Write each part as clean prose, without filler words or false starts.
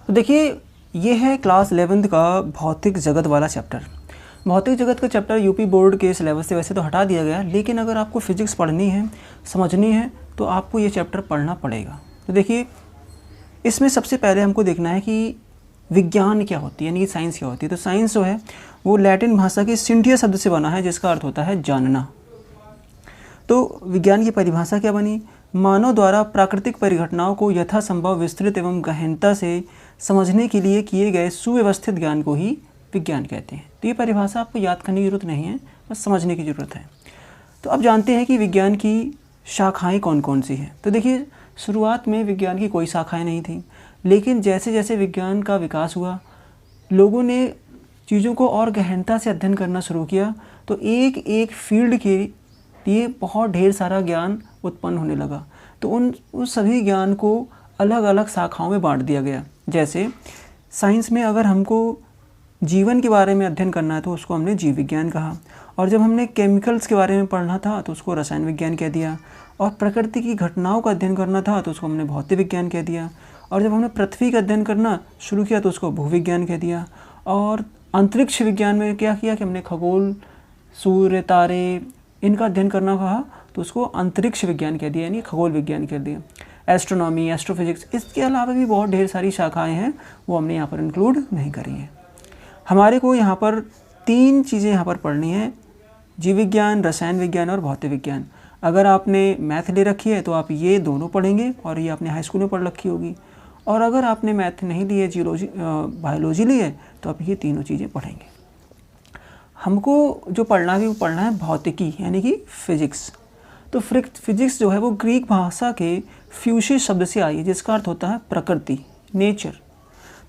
तो देखिए, ये है क्लास 11th का भौतिक जगत वाला चैप्टर। भौतिक जगत का चैप्टर यूपी बोर्ड के सिलेबस से वैसे तो हटा दिया गया, लेकिन अगर आपको फिजिक्स पढ़नी है, समझनी है, तो आपको ये चैप्टर पढ़ना पड़ेगा। तो देखिए, इसमें सबसे पहले हमको देखना है कि विज्ञान क्या होती है, यानी कि साइंस क्या होती है। तो साइंस जो है वो लैटिन भाषा के सिंटिया शब्द से बना है, जिसका अर्थ होता है जानना। तो विज्ञान की परिभाषा क्या बनी? मानव द्वारा प्राकृतिक परिघटनाओं को यथासंभव विस्तृत एवं गहनता से समझने के लिए किए गए सुव्यवस्थित ज्ञान को ही विज्ञान कहते हैं। तो ये परिभाषा आपको याद करने की जरूरत नहीं है, बस समझने की ज़रूरत है। तो अब जानते हैं कि विज्ञान की शाखाएं कौन कौन सी हैं। तो देखिए, शुरुआत में विज्ञान की कोई शाखाएं नहीं थी, लेकिन जैसे जैसे विज्ञान का विकास हुआ, लोगों ने चीज़ों को और गहनता से अध्ययन करना शुरू किया, तो एक एक फील्ड के लिए बहुत ढेर सारा ज्ञान उत्पन्न होने लगा। तो उन सभी ज्ञान को अलग अलग शाखाओं में बांट दिया गया। जैसे साइंस में अगर हमको जीवन के बारे में अध्ययन करना है तो उसको हमने जीव विज्ञान कहा, और जब हमने केमिकल्स के बारे में पढ़ना था तो उसको रसायन विज्ञान कह दिया, और प्रकृति की घटनाओं का अध्ययन करना था तो उसको हमने भौतिक विज्ञान कह दिया, और जब हमने पृथ्वी का अध्ययन करना शुरू किया तो उसको भूविज्ञान कह दिया। और अंतरिक्ष विज्ञान में क्या किया कि हमने खगोल, सूर्य, तारे, इनका अध्ययन करना कहा तो उसको अंतरिक्ष विज्ञान कह दिया, यानी खगोल विज्ञान कह दिया। एस्ट्रोनॉमी, एस्ट्रोफिजिक्स, इसके अलावा भी बहुत ढेर सारी शाखाएं हैं, वो हमने यहाँ पर इंक्लूड नहीं करी हैं। हमारे को यहाँ पर 3 चीज़ें यहाँ पर पढ़नी है: जीव विज्ञान, रसायन विज्ञान और भौतिक विज्ञान। अगर आपने मैथ ले रखी है तो आप ये दोनों पढ़ेंगे, और ये आपने हाई स्कूल में पढ़ रखी होगी। और अगर आपने मैथ नहीं ली है, बायोलॉजी ली है, तो आप ये तीनों चीज़ें पढ़ेंगे। हमको जो पढ़ना है वो पढ़ना है भौतिकी, यानी कि फिजिक्स। तो फिजिक्स जो है वो ग्रीक भाषा के फ्यूसिस शब्द से आई है, जिसका अर्थ होता है प्रकृति, नेचर।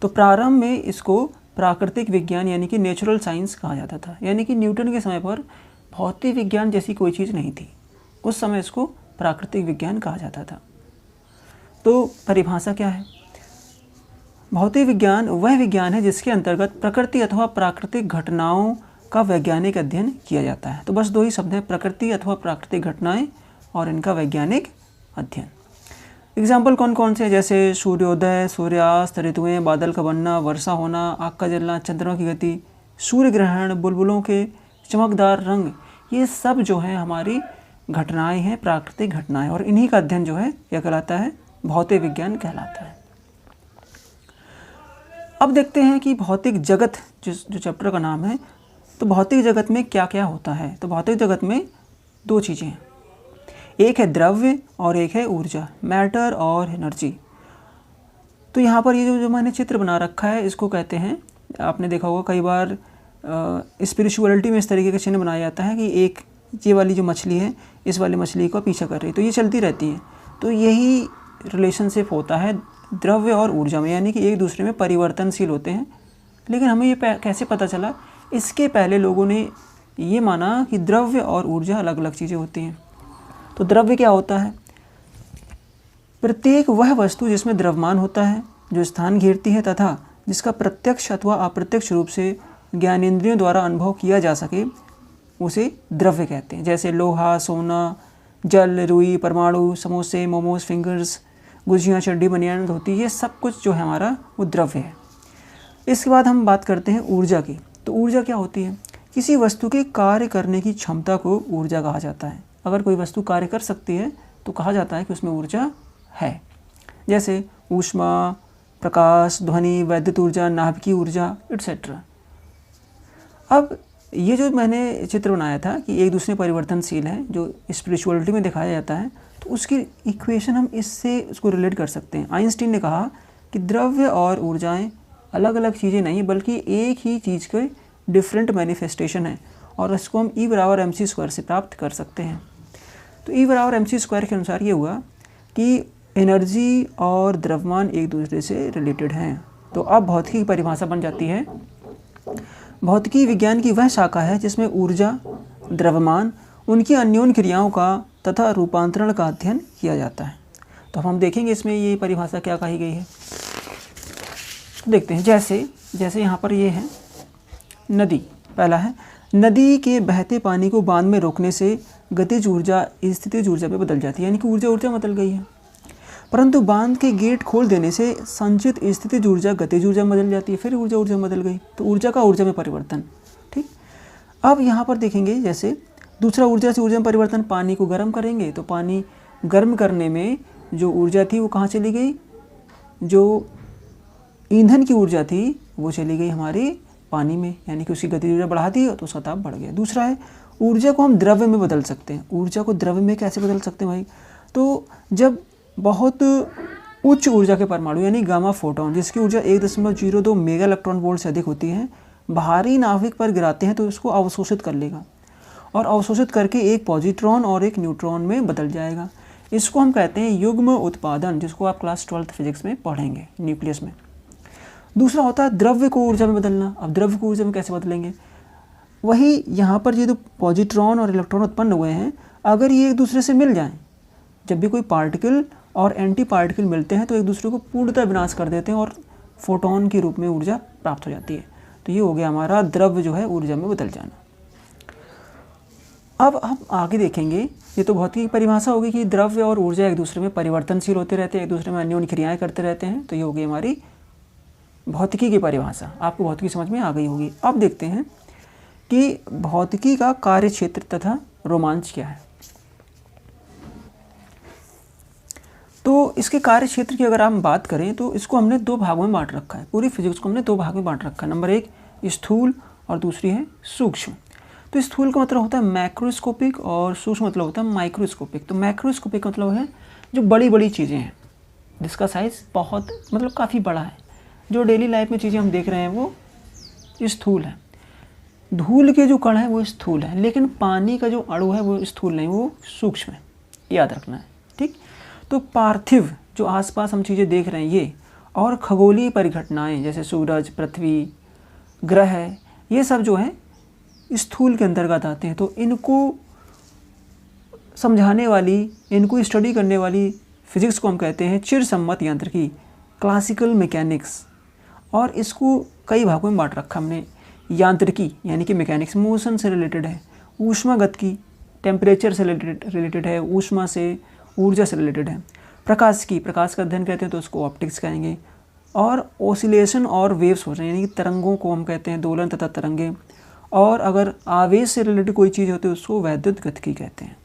तो प्रारंभ में इसको प्राकृतिक विज्ञान यानी कि नेचुरल साइंस कहा जाता था, यानी कि न्यूटन के समय पर भौतिक विज्ञान जैसी कोई चीज़ नहीं थी, उस समय इसको प्राकृतिक विज्ञान कहा जाता था। तो परिभाषा क्या है? भौतिक विज्ञान वह विज्ञान है जिसके अंतर्गत प्रकृति अथवा प्राकृतिक घटनाओं का वैज्ञानिक अध्ययन किया जाता है। तो बस 2 ही शब्द हैं, प्रकृति अथवा प्राकृतिक घटनाएं और इनका वैज्ञानिक अध्ययन। एग्जाम्पल कौन कौन से हैं? जैसे सूर्योदय, सूर्यास्त, ऋतुएं, बादल का बनना, वर्षा होना, आग का जलना, चंद्रमा की गति, सूर्य ग्रहण, बुलबुलों के चमकदार रंग, ये सब जो है हमारी घटनाएं हैं, प्राकृतिक घटनाएं, और इन्हीं का अध्ययन जो है यह कहलाता है भौतिक विज्ञान कहलाता है। अब देखते हैं कि भौतिक जगत जो चैप्टर का नाम है, तो भौतिक जगत में क्या क्या होता है। तो भौतिक जगत में 2 चीज़ें हैं, एक है द्रव्य और एक है ऊर्जा, मैटर और एनर्जी। तो यहाँ पर ये जो मैंने चित्र बना रखा है, इसको कहते हैं, आपने देखा होगा कई बार स्पिरिचुअलिटी में इस तरीके का चिन्ह बनाया जाता है कि एक ये वाली जो मछली है इस वाली मछली को पीछा कर रही है, तो ये चलती रहती है। तो यही रिलेशनशिप होता है द्रव्य और ऊर्जा में, यानी कि एक दूसरे में परिवर्तनशील होते हैं। लेकिन हमें ये कैसे पता चला? इसके पहले लोगों ने ये माना कि द्रव्य और ऊर्जा अलग अलग चीज़ें होती हैं। तो द्रव्य क्या होता है? प्रत्येक वह वस्तु जिसमें द्रव्यमान होता है, जो स्थान घेरती है तथा जिसका प्रत्यक्ष अथवा अप्रत्यक्ष रूप से ज्ञानेंद्रियों द्वारा अनुभव किया जा सके, उसे द्रव्य कहते हैं। जैसे लोहा, सोना, जल, रुई, परमाणु, समोसे, मोमोज, फिंगर्स, गुजिया, चड्डी, बनियान, धोती, ये सब कुछ जो है हमारा वो द्रव्य है। इसके बाद हम बात करते हैं ऊर्जा की। तो ऊर्जा क्या होती है? किसी वस्तु के कार्य करने की क्षमता को ऊर्जा कहा जाता है। अगर कोई वस्तु कार्य कर सकती है तो कहा जाता है कि उसमें ऊर्जा है। जैसे ऊष्मा, प्रकाश, ध्वनि, वैद्युत ऊर्जा, नाभिकीय ऊर्जा, एटसेट्रा। अब ये जो मैंने चित्र बनाया था कि एक दूसरे परिवर्तनशील है, जो स्पिरिचुअलिटी में दिखाया जाता है, तो उसकी इक्वेशन हम इससे उसको रिलेट कर सकते हैं। आइंस्टीन ने कहा कि द्रव्य और ऊर्जाएं अलग अलग चीज़ें नहीं बल्कि एक ही चीज़ के डिफरेंट मैनिफेस्टेशन है, और इसको हम E=mc² से प्राप्त कर सकते हैं। तो E=mc² के अनुसार ये हुआ कि एनर्जी और द्रव्यमान एक दूसरे से रिलेटेड हैं। तो अब भौतिकी की परिभाषा बन जाती है, भौतिकी विज्ञान की वह शाखा है जिसमें ऊर्जा, द्रव्यमान, उनकी अन्योन्य क्रियाओं का तथा रूपांतरण का अध्ययन किया जाता है। तो हम देखेंगे इसमें ये परिभाषा क्या कही गई है। देखते हैं, जैसे यहाँ पर ये है नदी। पहला है, नदी के बहते पानी को बांध में रोकने से गतिज ऊर्जा स्थितिज ऊर्जा में बदल जाती है, यानी कि ऊर्जा बदल गई है। परंतु बांध के गेट खोल देने से संचित स्थितिज ऊर्जा गतिज ऊर्जा में बदल जाती है, फिर ऊर्जा में बदल गई, तो ऊर्जा का ऊर्जा में परिवर्तन। ठीक, अब यहाँ पर देखेंगे जैसे दूसरा ऊर्जा से ऊर्जा में परिवर्तन, पानी को गर्म करेंगे तो पानी गर्म करने में जो ऊर्जा थी वो कहाँ चली गई, जो ईंधन की ऊर्जा थी वो चली गई हमारी पानी में, यानी कि उसकी गतिज ऊर्जा बढ़ा दी तो उसका ताप बढ़ गया। दूसरा है ऊर्जा को हम द्रव्य में बदल सकते हैं। ऊर्जा को द्रव्य में कैसे बदल सकते हैं भाई, तो जब बहुत उच्च ऊर्जा के परमाणु यानी गामा फोटोन जिसकी ऊर्जा 1.02 मेगा इलेक्ट्रॉन वोल्ट से अधिक होती है बाहरी नाभिक पर गिराते हैं तो इसको अवशोषित कर लेगा और अवशोषित करके एक पॉजिट्रॉन और एक न्यूट्रॉन में बदल जाएगा। इसको हम कहते हैं युग्म उत्पादन, जिसको आप क्लास 12th फिजिक्स में पढ़ेंगे न्यूक्लियस में। दूसरा होता है द्रव्य को ऊर्जा में बदलना। अब द्रव्य को ऊर्जा में कैसे बदलेंगे, वही यहाँ पर ये जो पॉजिट्रॉन और इलेक्ट्रॉन उत्पन्न हुए हैं अगर ये एक दूसरे से मिल जाएं, जब भी कोई पार्टिकल और एंटी पार्टिकल मिलते हैं तो एक दूसरे को पूर्णतः विनाश कर देते हैं और फोटोन के रूप में ऊर्जा प्राप्त हो जाती है। तो ये हो गया हमारा द्रव्य जो है ऊर्जा में बदल जाना। अब हम आगे देखेंगे, ये तो भौतिकी की परिभाषा होगी कि द्रव्य और ऊर्जा एक दूसरे में परिवर्तनशील होते रहते हैं, एक दूसरे में अन्योन्य क्रियाएँ करते रहते हैं। तो ये होगी हमारी भौतिकी की परिभाषा। आपको भौतिकी समझ में आ गई होगी। अब देखते हैं कि भौतिकी का कार्य क्षेत्र तथा रोमांच क्या है। तो इसके कार्य क्षेत्र की अगर हम बात करें तो इसको हमने दो भागों में बांट रखा है। पूरी फिजिक्स को हमने दो भाग में बांट रखा है। नंबर एक स्थूल और दूसरी है सूक्ष्म। तो स्थूल का मतलब होता है मैक्रोस्कोपिक और सूक्ष्म मतलब होता है माइक्रोस्कोपिक। तो मैक्रोस्कोपिक मतलब है जो बड़ी बड़ी चीज़ें हैं जिसका साइज़ बहुत मतलब काफ़ी बड़ा है। जो डेली लाइफ में चीज़ें हम देख रहे हैं वो स्थूल है। धूल के जो कण है वो स्थूल है, लेकिन पानी का जो अणु है वो स्थूल नहीं, वो सूक्ष्म है, याद रखना है। ठीक, तो पार्थिव जो आसपास हम चीज़ें देख रहे हैं ये, और खगोलीय परिघटनाएं जैसे सूरज, पृथ्वी, ग्रह, ये सब जो है स्थूल के अंतर्गत आते हैं। तो इनको समझाने वाली, इनको स्टडी करने वाली फिजिक्स को हम कहते हैं चिरसम्मत यांत्रिकी, क्लासिकल मैकेनिक्स। और इसको कई भागों में बांट रखा हमने। यांत्रिकी यानी कि मैकेनिक्स मोशन से रिलेटेड है, ऊष्मागतिकी टेम्परेचर से रिलेटेड है, ऊष्मा से ऊर्जा से रिलेटेड है। प्रकाश की, प्रकाश का अध्ययन कहते हैं तो उसको ऑप्टिक्स कहेंगे। और ओसिलेशन और वेव्स हो रहे हैं यानी कि तरंगों को हम कहते हैं दोलन तथा तरंगे। और अगर आवेश से रिलेटेड कोई चीज़ होती है उसको वैद्युत गतिकी कहते हैं।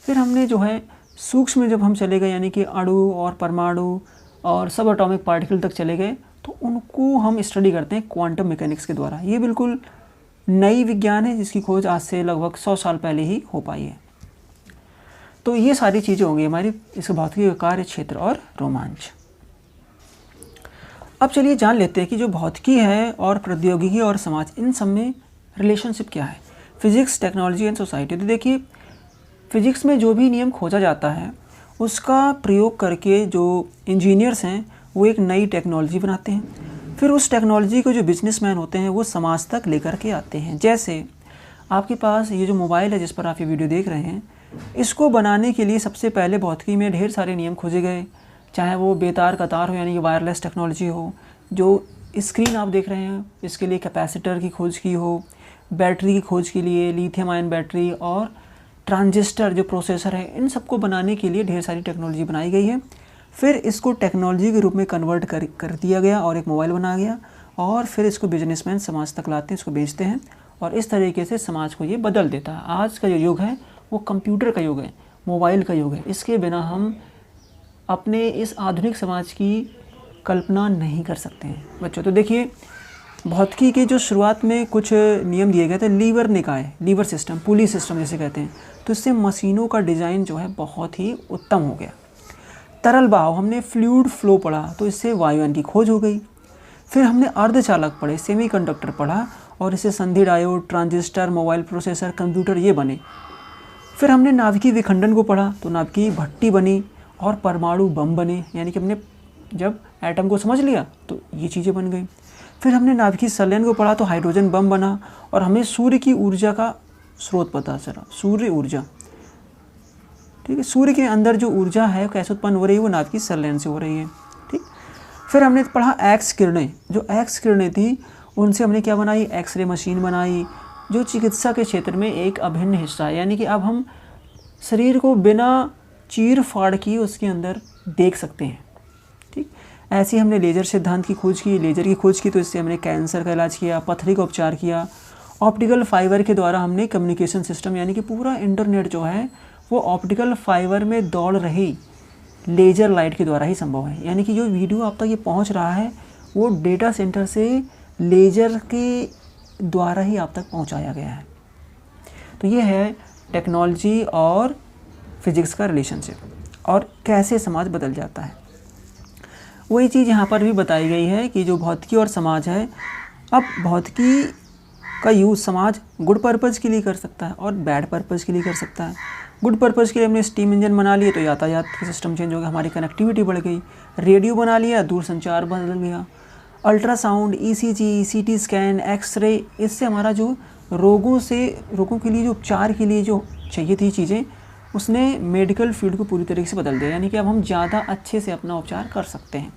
फिर हमने जो है सूक्ष्म में जब हम चले गए यानी कि अणु और परमाणु और सब एटॉमिक पार्टिकल तक चले गए तो उनको हम स्टडी करते हैं क्वांटम मैकेनिक्स के द्वारा। ये बिल्कुल नई विज्ञान है जिसकी खोज आज से लगभग 100 साल पहले ही हो पाई है। तो ये सारी चीज़ें होंगी हमारी इस भौतिकी का कार्य क्षेत्र और रोमांच। अब चलिए जान लेते हैं कि जो भौतिकी है और प्रौद्योगिकी और समाज, इन सब में रिलेशनशिप क्या है, फिजिक्स, टेक्नोलॉजी एंड सोसाइटी। तो देखिए फिजिक्स में जो भी नियम खोजा जाता है उसका प्रयोग करके जो इंजीनियर्स हैं वो एक नई टेक्नोलॉजी बनाते हैं। फिर उस टेक्नोलॉजी को जो बिजनेसमैन होते हैं वो समाज तक लेकर के आते हैं। जैसे आपके पास ये जो मोबाइल है जिस पर आप ये वीडियो देख रहे हैं, इसको बनाने के लिए सबसे पहले भौतिकी में ढेर सारे नियम खोजे गए, चाहे वो बेतार का तार हो यानी कि वायरलेस टेक्नोलॉजी हो, जो स्क्रीन आप देख रहे हैं इसके लिए कैपेसिटर की खोज की हो, बैटरी की खोज के लिए लिथियम आयन बैटरी, और ट्रांजिस्टर जो प्रोसेसर है, इन सबको बनाने के लिए ढेर सारी टेक्नोलॉजी बनाई गई है। फिर इसको टेक्नोलॉजी के रूप में कन्वर्ट कर दिया गया और एक मोबाइल बनाया गया, और फिर इसको बिजनेसमैन समाज तक लाते हैं, इसको बेचते हैं, और इस तरीके से समाज को ये बदल देता है। आज का जो युग है वो कंप्यूटर का युग है, मोबाइल का युग है। इसके बिना हम अपने इस आधुनिक समाज की कल्पना नहीं कर सकते हैं बच्चों। तो देखिए भौतिकी के जो शुरुआत में कुछ नियम दिए गए थे, लीवर निकाय, लीवर सिस्टम, पुली सिस्टम जैसे कहते हैं, तो इससे मशीनों का डिज़ाइन जो है बहुत ही उत्तम हो गया। तरल बहाव, हमने फ्लूइड फ्लो पढ़ा तो इससे वायुयान की खोज हो गई। फिर हमने अर्धचालक पढ़े, सेमीकंडक्टर पढ़ा, और इससे संधि diode, transistor, mobile processor, computer ये बने। फिर हमने नाभिकीय विखंडन को पढ़ा तो नाभिकीय भट्टी बनी और परमाणु बम बने, यानी कि हमने जब एटम को समझ लिया तो ये चीज़ें बन गई। फिर हमने नाभिकीय संलयन को पढ़ा तो हाइड्रोजन बम बना, और हमें सूर्य की ऊर्जा का स्रोत पता चला, सूर्य ऊर्जा। ठीक है, सूर्य के अंदर जो ऊर्जा है कैसे उत्पन्न हो रही है, वो नाभिकीय संलयन से हो रही है। ठीक, फिर हमने पढ़ा एक्स किरणें, जो एक्स किरणें थी उनसे हमने क्या बनाई, एक्सरे मशीन बनाई, जो चिकित्सा के क्षेत्र में एक अभिन्न हिस्सा है। यानी कि अब हम शरीर को बिना चीर फाड़ की उसके अंदर देख सकते हैं। ठीक, ऐसे ही हमने लेज़र सिद्धांत की खोज की, लेज़र की खोज की तो इससे हमने कैंसर का इलाज किया, पथरी का उपचार किया। ऑप्टिकल फाइबर के द्वारा हमने कम्युनिकेशन सिस्टम यानी कि पूरा इंटरनेट जो है वो ऑप्टिकल फाइबर में दौड़ रही लेज़र लाइट के द्वारा ही संभव है। यानी कि जो वीडियो आप तक ये पहुंच रहा है वो डेटा सेंटर से लेज़र के द्वारा ही आप तक पहुंचाया गया है। तो ये है टेक्नोलॉजी और फिजिक्स का रिलेशनशिप और कैसे समाज बदल जाता है। वही चीज़ यहाँ पर भी बताई गई है कि जो भौतिकी और समाज है, अब भौतिकी का यूज़ समाज गुड पर्पज़ के लिए कर सकता है और बैड पर्पज़ के लिए कर सकता है। गुड पर्पज़ के लिए हमने स्टीम इंजन बना लिए तो यातायात का सिस्टम चेंज हो गया, हमारी कनेक्टिविटी बढ़ गई। रेडियो बना लिया, दूरसंचार बदल गया। Ultrasound, ECG, CT scan, x ray, इससे हमारा जो रोगों के लिए जो उपचार के लिए जो चाहिए थी चीज़ें, उसने मेडिकल फील्ड को पूरी तरीके से बदल दिया। यानी कि अब हम ज़्यादा अच्छे से अपना उपचार कर सकते हैं।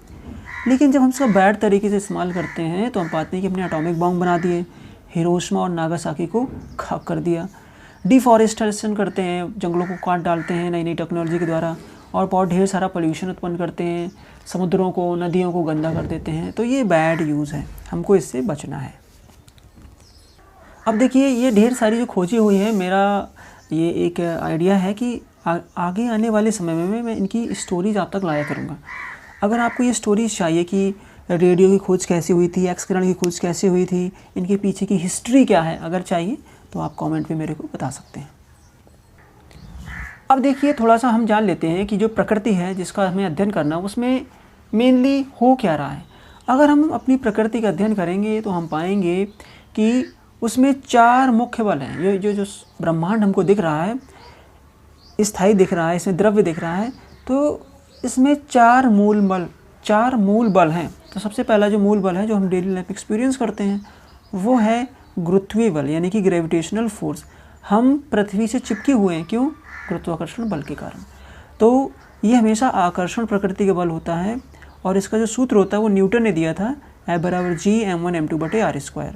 लेकिन जब हम इसका बैड तरीके से इस्तेमाल करते हैं तो हम पाते हैं कि हमने एटॉमिक बॉम्ब बना दिए, हिरोशिमा और नागासाकी को खाक कर दिया। डिफॉरेस्टेशन करते हैं, जंगलों को काट डालते हैं नई नई टेक्नोलॉजी के द्वारा और बहुत ढेर सारा पोल्यूशन उत्पन्न करते हैं, समुद्रों को, नदियों को गंदा कर देते हैं। तो ये बैड यूज़ है, हमको इससे बचना है। अब देखिए, ये ढेर सारी जो खोजी हुई है, मेरा ये एक आइडिया है कि आगे आने वाले समय में मैं इनकी स्टोरीज आप तक लाया करूँगा। अगर आपको ये स्टोरीज चाहिए कि रेडियो की खोज कैसे हुई थी, एक्स किरण की खोज कैसे हुई थी, इनके पीछे की हिस्ट्री क्या है, अगर चाहिए तो आप कमेंट में मेरे को बता सकते हैं। अब देखिए, थोड़ा सा हम जान लेते हैं कि जो प्रकृति है जिसका हमें अध्ययन करना, उसमें मेनली हो क्या रहा है। अगर हम अपनी प्रकृति का अध्ययन करेंगे तो हम पाएंगे कि उसमें 4 मुख्य बल हैं। ये जो ब्रह्मांड हमको दिख रहा है, स्थायी दिख रहा है, इसमें द्रव्य दिख रहा है, तो इसमें 4 मूल बल हैं। तो सबसे पहला जो मूल बल है जो हम डेली लाइफ एक्सपीरियंस करते हैं वो है गुरुत्वीय बल, यानी कि ग्रेविटेशनल फोर्स। हम पृथ्वी से चिपके हुए हैं, क्यों? गुरुत्वाकर्षण बल के कारण। तो ये हमेशा आकर्षण प्रकृति का बल होता है और इसका जो सूत्र होता है वो न्यूटन ने दिया था, F=G m1m2/r²।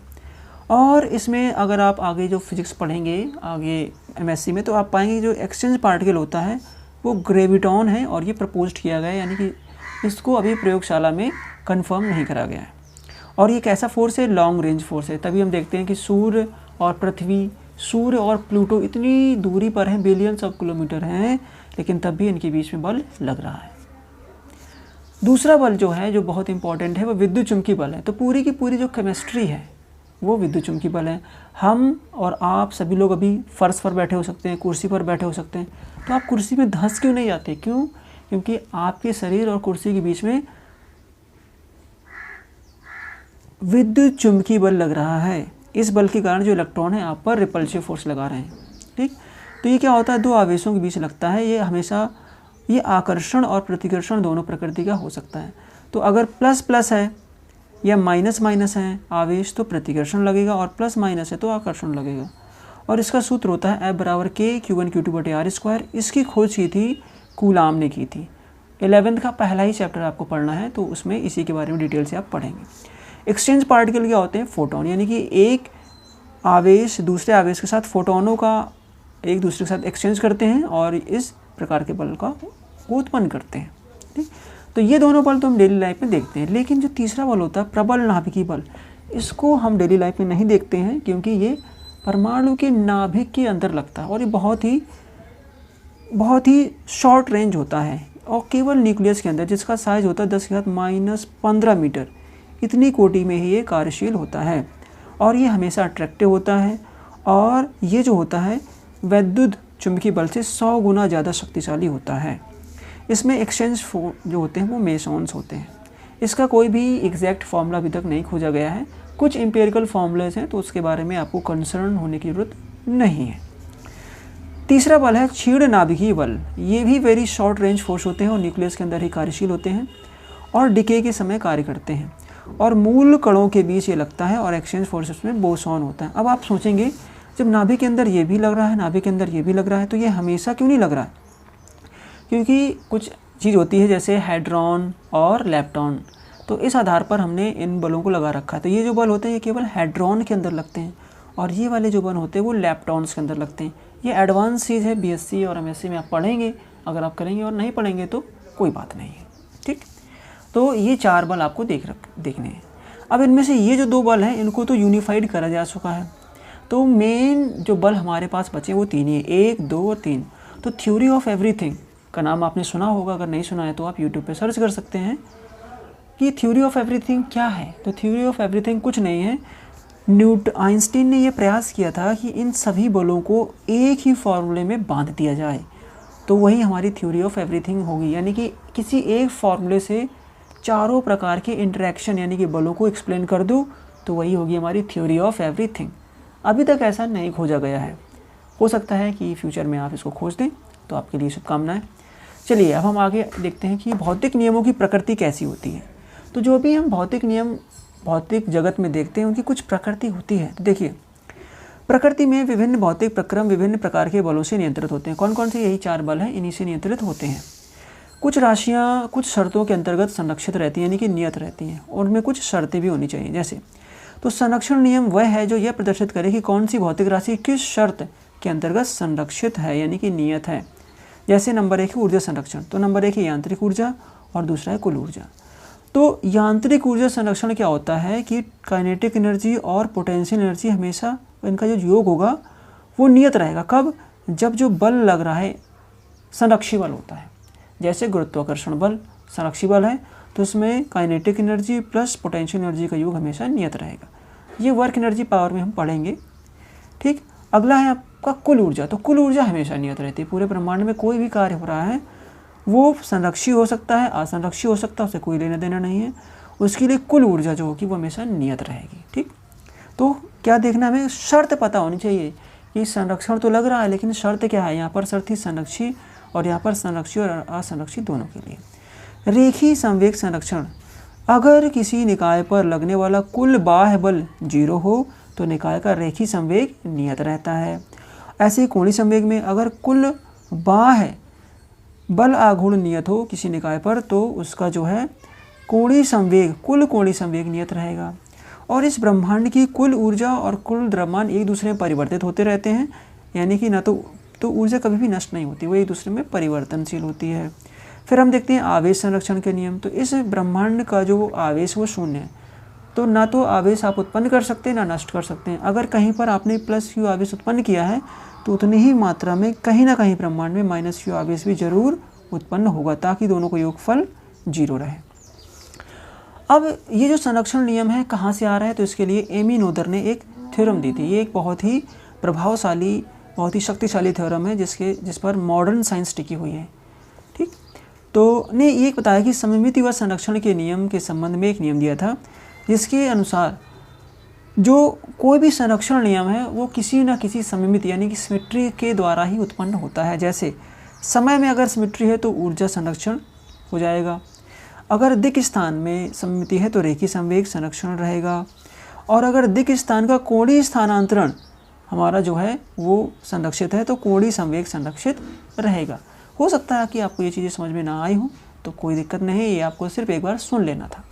और इसमें अगर आप आगे जो फिजिक्स पढ़ेंगे आगे MSc में, तो आप पाएंगे जो एक्सचेंज पार्टिकल होता है वो ग्रेविटॉन है और ये प्रपोज्ड किया गया है, यानी कि इसको अभी प्रयोगशाला में कंफर्म नहीं करा गया है। और ये कैसा फोर्स है? लॉन्ग रेंज फोर्स है। तभी हम देखते हैं कि सूर्य और पृथ्वी, सूर्य और प्लूटो इतनी दूरी पर हैं, बिलियंस ऑफ किलोमीटर हैं, लेकिन तब भी इनके बीच में बल लग रहा है। दूसरा बल जो है, जो बहुत इंपॉर्टेंट है, वो विद्युत चुंबकीय बल है। तो पूरी की पूरी जो केमिस्ट्री है वो विद्युत चुंबकीय बल है। हम और आप सभी लोग अभी फर्श पर बैठे हो सकते हैं, कुर्सी पर बैठे हो सकते हैं, तो आप कुर्सी में धंस क्यों नहीं जाते? क्यों? क्योंकि आपके शरीर और कुर्सी के बीच में विद्युत चुंबकीय बल लग रहा है। इस बल के कारण जो इलेक्ट्रॉन है आप पर रिपल्सिव फोर्स लगा रहे हैं। ठीक, तो ये क्या होता है? 2 आवेशों के बीच लगता है। ये हमेशा ये आकर्षण और प्रतिकर्षण दोनों प्रकृति का हो सकता है। तो अगर प्लस प्लस है या माइनस माइनस है आवेश तो प्रतिकर्षण लगेगा, और प्लस माइनस है तो आकर्षण लगेगा। और इसका सूत्र होता है F=K=Q1Q2/r²। इसकी खोज की थी कूलाम ने की थी। 11th का पहला ही चैप्टर आपको पढ़ना है, तो उसमें इसी के बारे में डिटेल से आप पढ़ेंगे। एक्सचेंज पार्टिकल क्या होते हैं? फोटोन, यानी कि एक आवेश दूसरे आवेश के साथ फोटोनों का एक दूसरे के साथ एक्सचेंज करते हैं और इस प्रकार के बल का उत्पन्न करते हैं। ठीक, तो ये दोनों बल तो हम डेली लाइफ में देखते हैं। लेकिन जो तीसरा बल होता है प्रबल नाभिकीय बल, इसको हम डेली लाइफ में नहीं देखते हैं, क्योंकि ये परमाणु के नाभिक के अंदर लगता है और ये बहुत ही शॉर्ट रेंज होता है और केवल न्यूक्लियस के अंदर, जिसका साइज होता है 10⁻⁻15 मीटर, इतनी कोटि में ही ये कार्यशील होता है और ये हमेशा अट्रैक्टिव होता है। और ये जो होता है विद्युत चुंबकीय बल से 100 गुना ज़्यादा शक्तिशाली होता है। इसमें एक्सचेंज जो होते हैं वो मेसॉन्स होते हैं। इसका कोई भी एग्जैक्ट फार्मूला अभी तक नहीं खोजा गया है। कुछ एम्पिरिकल फार्मूलेज हैं, तो उसके बारे में आपको कंसर्न होने की ज़रूरत नहीं है। तीसरा बल है क्षीण नाभिकीय बल। ये भी वेरी शॉर्ट रेंज फोर्स होते हैं और न्यूक्लियस के अंदर ही कार्यशील होते हैं और डिके के समय कार्य करते हैं और मूल कणों के बीच ये लगता है और एक्सचेंज फोर्सेस में बोसॉन होता है। अब आप सोचेंगे, जब नाभिक के अंदर ये भी लग रहा है, नाभिक के अंदर ये भी लग रहा है, तो ये हमेशा क्यों नहीं लग रहा है? क्योंकि कुछ चीज़ होती है जैसे हेड्रॉन और लेप्टॉन, तो इस आधार पर हमने इन बलों को लगा रखा है। तो ये जो बल होते हैं ये केवल हेड्रॉन के अंदर लगते हैं और ये वाले जो बल होते हैं वो लेप्टॉन्स के अंदर लगते हैं। ये एडवांस चीज़ है, BSc और MSc में आप पढ़ेंगे, अगर आप करेंगे और नहीं पढ़ेंगे तो कोई बात नहीं है, ठीक। तो ये 4 बल आपको देखने हैं। अब इनमें से ये जो 2 बल हैं इनको तो यूनिफाइड करा जा चुका है, तो मेन जो बल हमारे पास बचे वो 3 ही हैं, 1, 2 और 3। तो थ्योरी ऑफ एवरीथिंग का नाम आपने सुना होगा, अगर नहीं सुना है तो आप यूट्यूब पे सर्च कर सकते हैं कि थ्योरी ऑफ एवरीथिंग क्या है। तो थ्योरी ऑफ एवरीथिंग कुछ नहीं है, आइंस्टीन ने ये प्रयास किया था कि इन सभी बलों को एक ही फॉर्मूले में बांध दिया जाए, तो वही हमारी थ्योरी ऑफ एवरीथिंग होगी। यानी कि किसी एक फॉर्मूले से चारों प्रकार के इंटरेक्शन यानी कि बलों को एक्सप्लेन कर दो, तो वही होगी हमारी थ्योरी ऑफ एवरीथिंग। अभी तक ऐसा नहीं खोजा गया है, हो सकता है कि फ्यूचर में आप इसको खोज दें, तो आपके लिए शुभकामनाएं। चलिए अब हम आगे देखते हैं कि भौतिक नियमों की प्रकृति कैसी होती है। तो जो भी हम भौतिक नियम भौतिक जगत में देखते हैं उनकी कुछ प्रकृति होती है। तो देखिए, प्रकृति में विभिन्न भौतिक प्रक्रम विभिन्न प्रकार के बलों से नियंत्रित होते हैं। कौन कौन से? यही 4 बल हैं, इन्हीं से नियंत्रित होते हैं। कुछ राशियाँ कुछ शर्तों के अंतर्गत संरक्षित रहती हैं, यानी कि नियत रहती हैं, और उनमें कुछ शर्तें भी होनी चाहिए। जैसे तो संरक्षण नियम वह है जो यह प्रदर्शित करे कि कौन सी भौतिक राशि किस शर्त के अंतर्गत संरक्षित है, यानी कि नियत है। जैसे नंबर 1 है ऊर्जा संरक्षण, तो नंबर 1 है यांत्रिक ऊर्जा और दूसरा है कुल ऊर्जा। तो यांत्रिक ऊर्जा संरक्षण क्या होता है कि काइनेटिक एनर्जी और पोटेंशियल एनर्जी हमेशा इनका जो योग होगा वो नियत रहेगा। कब? जब जो बल लग रहा है संरक्षी बल होता है। जैसे गुरुत्वाकर्षण बल संरक्षी बल है, तो उसमें kinetic energy plus potential energy का योग हमेशा नियत रहेगा। ये वर्क एनर्जी पावर में हम पढ़ेंगे, ठीक। अगला है आपका कुल ऊर्जा। तो कुल ऊर्जा हमेशा नियत रहती है। पूरे ब्रह्मांड में कोई भी कार्य हो रहा है वो संरक्षी हो सकता है, असंरक्षी हो सकता है, उससे कोई लेना देना नहीं है। उसके लिए कुल ऊर्जा जो होगी वो हमेशा नियत रहेगी, ठीक। तो क्या देखना, हमें शर्त पता होनी चाहिए कि संरक्षण तो लग रहा है लेकिन शर्त क्या है। यहाँ पर शर्त थी संरक्षी और यहाँ पर संरक्षी और असंरक्षी दोनों के लिए। रेखीय संवेग संरक्षण, अगर किसी निकाय पर लगने वाला कुल बाह्य बल 0 हो तो निकाय का रेखीय संवेग नियत रहता है। ऐसे कोणीय संवेग में अगर कुल बाह्य बल आघूर्ण नियत हो किसी निकाय पर, तो उसका जो है कोणीय संवेग कुल कोणीय संवेग नियत रहेगा। और इस ब्रह्मांड की कुल ऊर्जा और कुल द्रव्यमान एक दूसरे में परिवर्तित होते रहते हैं, यानी कि ना तो ऊर्जा कभी भी नष्ट नहीं होती, वो एक दूसरे में परिवर्तनशील होती है। फिर हम देखते हैं आवेश संरक्षण के नियम। तो इस ब्रह्मांड का जो आवेश वो शून्य है, तो ना तो आवेश आप उत्पन्न कर सकते हैं ना नष्ट कर सकते हैं। अगर कहीं पर आपने प्लस Q आवेश उत्पन्न किया है तो उतनी ही मात्रा में कहीं ना कहीं ब्रह्मांड में माइनस Q आवेश भी जरूर उत्पन्न होगा, ताकि दोनों का योगफल 0 रहे। अब ये जो संरक्षण नियम है कहाँ से आ रहा है? तो इसके लिए एमी नोदर ने एक थ्योरम दी थी। ये एक बहुत ही प्रभावशाली बहुत ही शक्तिशाली थ्योरम है जिस पर मॉडर्न साइंस टिकी हुई है, ठीक। तो ने ये बताया कि सममिति व संरक्षण के नियम के संबंध में एक नियम दिया था, जिसके अनुसार जो कोई भी संरक्षण नियम है वो किसी न किसी सममिति यानी कि सिमेट्री के द्वारा ही उत्पन्न होता है। जैसे समय में अगर सिमेट्री है तो ऊर्जा संरक्षण हो जाएगा, अगर दिक् स्थान में सममिति है तो रेखीय संवेग संरक्षण रहेगा, और अगर दिक् स्थान का कोणीय स्थानांतरण हमारा जो है वो संरक्षित है तो कोणीय संवेग संरक्षित रहेगा। हो सकता है कि आपको ये चीज़ें समझ में ना आई हो, तो कोई दिक्कत नहीं, ये आपको सिर्फ एक बार सुन लेना था।